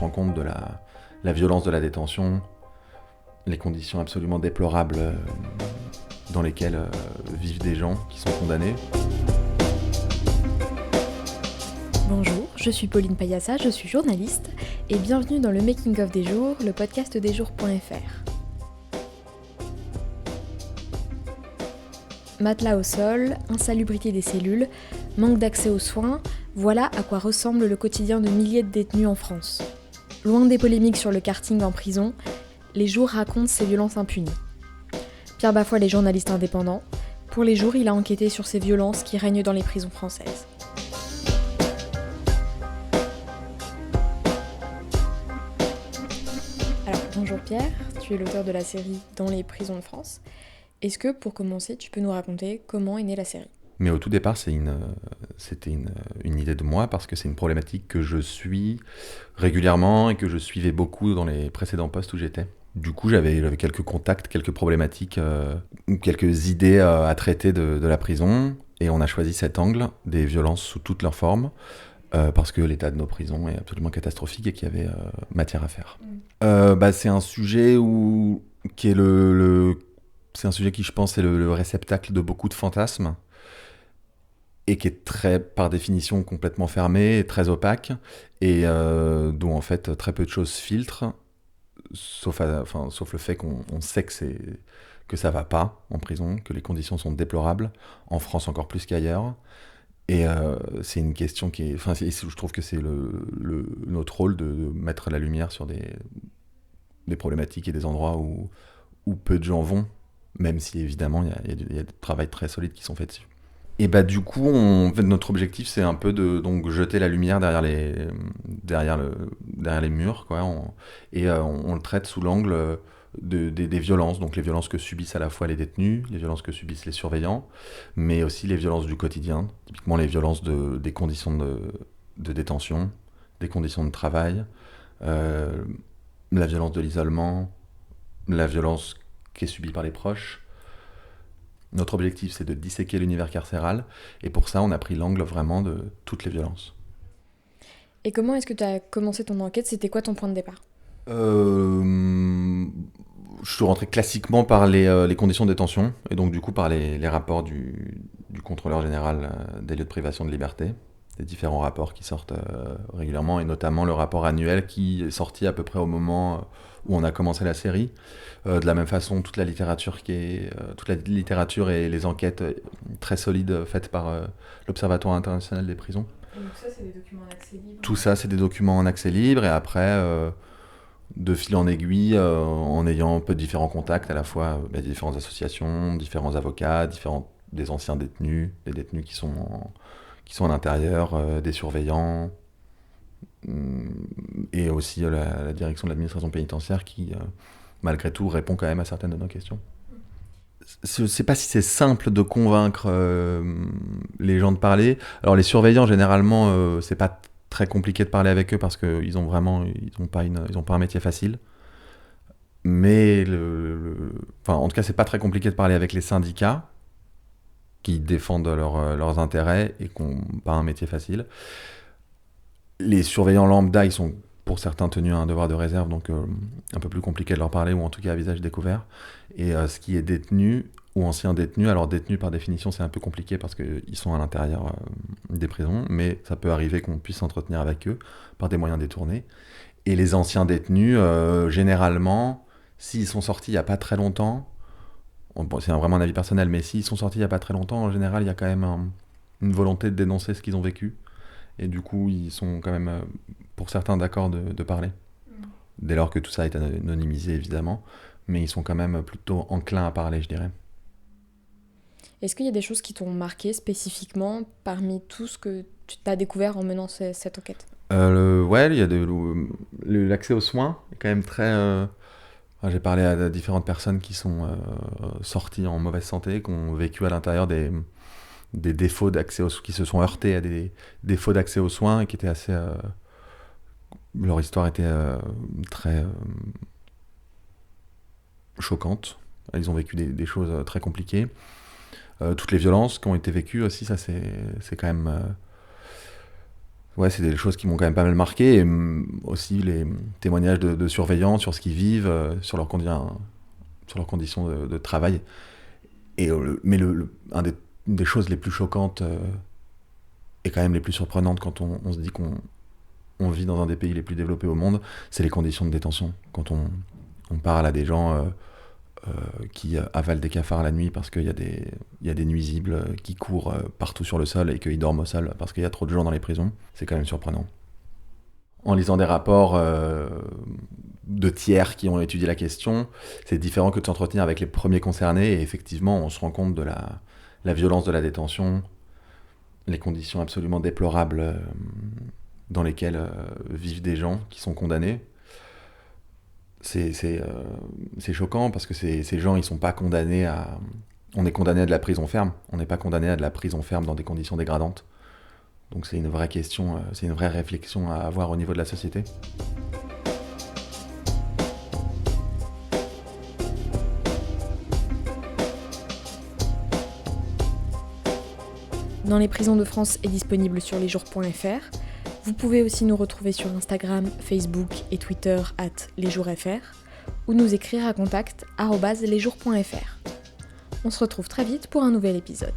rend compte de la violence de la détention, les conditions absolument déplorables dans lesquelles vivent des gens qui sont condamnés. Bonjour, je suis Pauline Payassa, je suis journaliste et bienvenue dans le Making of des jours, le podcast desjours.fr. Matelas au sol, insalubrité des cellules, manque d'accès aux soins, voilà à quoi ressemble le quotidien de milliers de détenus en France. Loin des polémiques sur le karting en prison, Les Jours racontent ces violences impunies. Pierre Bafoil est journaliste indépendant. Pour Les Jours, il a enquêté sur ces violences qui règnent dans les prisons françaises. Alors, bonjour Pierre, tu es l'auteur de la série Dans les prisons de France. Est-ce que, pour commencer, tu peux nous raconter comment est née la série ? Mais au tout départ, c'était une idée de moi parce que c'est une problématique que je suis régulièrement et que je suivais beaucoup dans les précédents postes où j'étais. Du coup, j'avais quelques contacts, quelques problématiques, quelques idées à traiter de la prison. Et on a choisi cet angle des violences sous toutes leurs formes parce que l'état de nos prisons est absolument catastrophique et qu'il y avait matière à faire. C'est un sujet qui est c'est un sujet qui, je pense, est le réceptacle de beaucoup de fantasmes et qui est très, par définition, complètement fermé, très opaque, et dont, en fait, très peu de choses filtrent, sauf le fait qu'on sait que ça va pas en prison, que les conditions sont déplorables, en France encore plus qu'ailleurs. Et c'est une question qui est... je trouve que c'est notre rôle de mettre la lumière sur des problématiques et des endroits où peu de gens vont, même si évidemment il y a des travails très solides qui sont faits dessus. Et du coup, notre objectif, c'est un peu de donc jeter la lumière derrière les murs, quoi. On le traite sous l'angle des violences, donc les violences que subissent à la fois les détenus, les violences que subissent les surveillants, mais aussi les violences du quotidien, typiquement les violences des conditions de détention, des conditions de travail, la violence de l'isolement, la violence qui est subie par les proches. Notre objectif, c'est de disséquer l'univers carcéral, et pour ça, on a pris l'angle vraiment de toutes les violences. Et comment est-ce que tu as commencé ton enquête ? C'était quoi ton point de départ ? Je suis rentré classiquement par les conditions de détention, et donc du coup par les rapports du contrôleur général des lieux de privation de liberté, des différents rapports qui sortent régulièrement, et notamment le rapport annuel qui est sorti à peu près au moment où on a commencé la série. De la même façon, toute la littérature et les enquêtes très solides faites par l'Observatoire international des prisons. Donc ça, c'est des documents en accès libre. Tout ça, c'est des documents en accès libre, et après, de fil en aiguille, en ayant un peu différents contacts, à la fois des différentes associations, différents avocats, des anciens détenus, des détenus qui sont à l'intérieur, des surveillants, et aussi la direction de l'administration pénitentiaire qui, malgré tout, répond quand même à certaines de nos questions. Je ne sais pas si c'est simple de convaincre les gens de parler. Alors les surveillants, généralement, c'est pas très compliqué de parler avec eux parce qu'ils ont pas un métier facile. Mais en tout cas, c'est pas très compliqué de parler avec les syndicats qui défendent leurs intérêts et qui n'ont pas un métier facile. Les surveillants lambda, ils sont pour certains tenus à un devoir de réserve, donc un peu plus compliqué de leur parler, ou en tout cas à visage découvert. Et ce qui est détenu ou ancien détenu, alors détenu par définition c'est un peu compliqué parce qu'ils sont à l'intérieur des prisons, mais ça peut arriver qu'on puisse s'entretenir avec eux par des moyens détournés. Et les anciens détenus, généralement, s'ils sont sortis il n'y a pas très longtemps, c'est vraiment un avis personnel, mais s'ils sont sortis il n'y a pas très longtemps, en général il y a quand même une volonté de dénoncer ce qu'ils ont vécu. Et du coup, ils sont quand même, pour certains, d'accord de parler. Dès lors que tout ça est anonymisé, évidemment. Mais ils sont quand même plutôt enclins à parler, je dirais. Est-ce qu'il y a des choses qui t'ont marqué spécifiquement parmi tout ce que tu as découvert en menant cette enquête ? Il y a l'accès aux soins est quand même très... j'ai parlé à différentes personnes qui sont sorties en mauvaise santé, qui ont vécu à l'intérieur des défauts d'accès qui se sont heurtés à des défauts d'accès aux soins et qui étaient assez... leur histoire était très choquante. Ils ont vécu des choses très compliquées. Toutes les violences qui ont été vécues aussi, ça c'est quand même... Ouais, c'est des choses qui m'ont quand même pas mal marqué. Et aussi les témoignages de surveillants sur ce qu'ils vivent, sur leurs conditions de travail. Mais une des choses les plus choquantes et quand même les plus surprenantes quand on se dit qu'on vit dans un des pays les plus développés au monde, c'est les conditions de détention. Quand on parle à des gens qui avalent des cafards la nuit parce qu'il y a des nuisibles qui courent partout sur le sol et qu'ils dorment au sol parce qu'il y a trop de gens dans les prisons, c'est quand même surprenant. En lisant des rapports de tiers qui ont étudié la question, c'est différent que de s'entretenir avec les premiers concernés, et effectivement on se rend compte de la violence de la détention, les conditions absolument déplorables dans lesquelles vivent des gens qui sont condamnés. C'est choquant parce que ces gens, ils sont pas condamnés à... On est condamné à de la prison ferme, on n'est pas condamné à de la prison ferme dans des conditions dégradantes. Donc c'est une vraie question, c'est une vraie réflexion à avoir au niveau de la société. Dans les prisons de France est disponible sur lesjours.fr. Vous pouvez aussi nous retrouver sur Instagram, Facebook et Twitter @lesjoursfr ou nous écrire à contact@lesjours.fr. On se retrouve très vite pour un nouvel épisode.